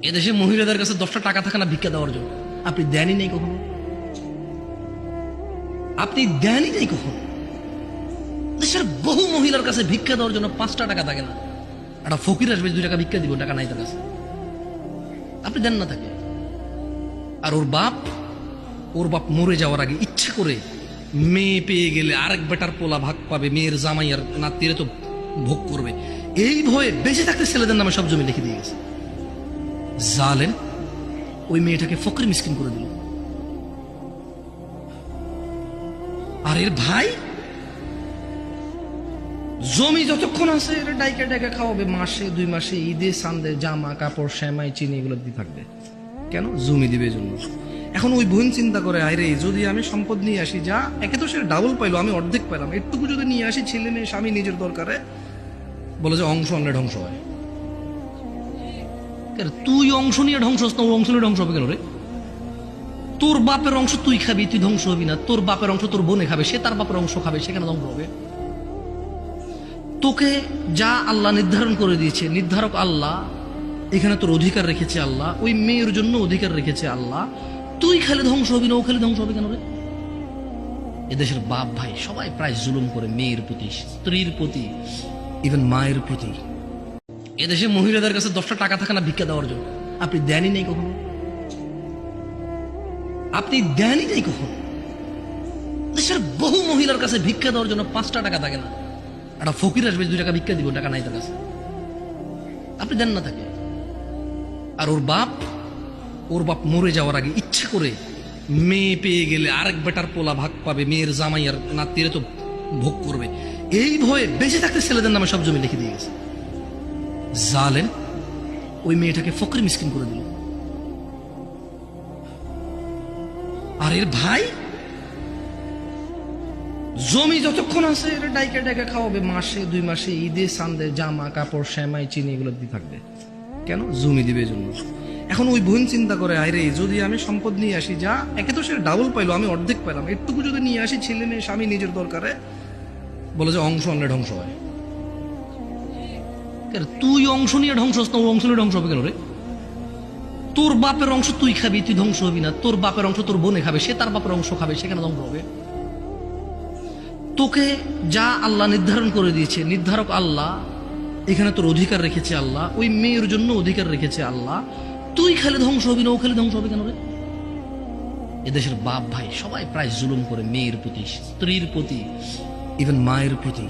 এদেশে মহিলাদের কাছে 10টা টাকা থাকে না ভিক্ষা দেওয়ার জন্য। আপনি দেনই নেই কখনো, আপনি দেনই নেই কখনো। দেশের বহু মহিলার কাছে ভিক্ষা দেওয়ার জন্য 5টা টাকা থাকে না। একটা ফকির আসবে 2 টাকা ভিক্ষা দিব, টাকা নাই তার কাছে, আপনি দেন না তাকে। আর ওর বাপ মরে যাওয়ার আগে ইচ্ছে করে মেয়ে পেয়ে গেলে আরেক বেটার পোলা ভাগ পাবে, মেয়ের জামাই আর নাতিরে তো ভোগ করবে, এই ভয়ে বেঁচে থাকতে ছেলেদের নামে সব জমি লিখে দিয়ে গেছে। জালেম ওই মেয়েটাকে ফকির মিসকিন করে দিল। আর এর ভাই জমি যতক্ষণ আছে এটা ডাইকা ডাইকা খাওয়াবে, মাসে 2 মাসে ঈদে সান্দে জামা কাপড় সেমাই চিনি এগুলো দিয়ে থাকবে। কেন? জমি দিবে জন্য। এখন ওই বোন চিন্তা করে, আরে যদি আমি সম্পদ নিয়ে আসি, যা একে তো সে ডাবল পাইলো, আমি অর্ধেক পাইলাম, একটুকু যদি নিয়ে আসি, ছেলে মেয়ে স্বামী নিজের দরকারে, বলে যে অংশ আনলে ধ্বংস হয়। তুই অংশ নিয়ে ধ্বংস হস না, ও অংশ নিয়ে ধ্বংস হবে কেন রে? তোর বাপের অংশ তুই খাবি, তুই ধ্বংস হবি না। তোর বাপের অংশ তোর বোনে খাবে, সে তার বাপের অংশ খাবে, সেখানে ধ্বংস হবে। তোকে যা আল্লাহ নির্ধারণ করে দিয়েছে, নির্ধারক আল্লাহ, এখানে তোর অধিকার রেখেছে আল্লাহ, ওই মেয়ের জন্য অধিকার রেখেছে আল্লাহ। তুই খালি ধ্বংস হবি না, ও খালি ধ্বংস হবে কেন রে? এদেশের বাপ ভাই সবাই প্রায় জুলুম করে মেয়ের প্রতি, স্ত্রীর প্রতি, ইভেন মায়ের প্রতি। এদেশে মহিলাদের কাছে 10টা টাকা থাকে না ভিক্ষা দেওয়ার জন্য। আপনি দেনই নেই কখনো, আপনি দেনই নেই কখনো। দেশের বহু মহিলার কাছে ভিক্ষা দেওয়ার জন্য 5টা টাকা থাকে না। একটা ফকির আসবে 2 টাকা ভিক্ষা দিব, টাকা নাই তার কাছে, আপনি দেন না তাকে। আর ওর বাপ মরে যাওয়ার আগে ইচ্ছে করে মেয়ে পেয়ে গেলে আরেক বেটার পোলা ভাগ পাবে, মেয়ের জামাই আর নাতিরে তো ভোগ করবে, এই ভয়ে বেঁচে থাকতে ছেলেদের নামে সব জমি লিখে দিয়ে গেছে। জালেম ওই মেয়েটাকে ফকির মিসকিন করে দিল। আর এর ভাই জমি যতক্ষণ আছে এটা ডাইকা ডাইকা খাওয়াবে, মাসে 2 মাসে ঈদে সান্দে জামা কাপড় সেমাই চিনি এগুলো দিয়ে থাকবে। কেন? জমি দিবে জন্য। এখন ওই বোন চিন্তা করে, আরে যদি আমি সম্পদ নিয়ে আসি, যা একে তো সে ডাবল পাইলো, আমি অর্ধেক পাইলাম, একটুকু যদি নিয়ে আসি, ছেলে মেয়ে স্বামী নিজের দরকারে, বলে যে অংশ আনলে ধ্বংস হয়। তুই অংশ নিয়ে ধ্বংস হস না, ও অংশ নিয়ে ধ্বংস হবে কেন রে? তোর বাপের অংশ তুই খাবি, তুই ধ্বংস হবি না। তোর বাপের অংশ তোর বোনে খাবে, সে তার বাপের অংশ খাবে, সেখানে ধ্বংস হবে। তোকে যা আল্লাহ নির্ধারণ করে দিয়েছে, নির্ধারক আল্লাহ, এখানে তোর অধিকার রেখেছে আল্লাহ, ওই মেয়ের জন্য অধিকার রেখেছে আল্লাহ। তুই খালি ধ্বংস হবি না, ও খালি ধ্বংস হবে কেন রে? এদেশের বাপ ভাই সবাই প্রায় জুলুম করে মেয়ের প্রতি, স্ত্রীর প্রতি, ইভেন মায়ের প্রতি।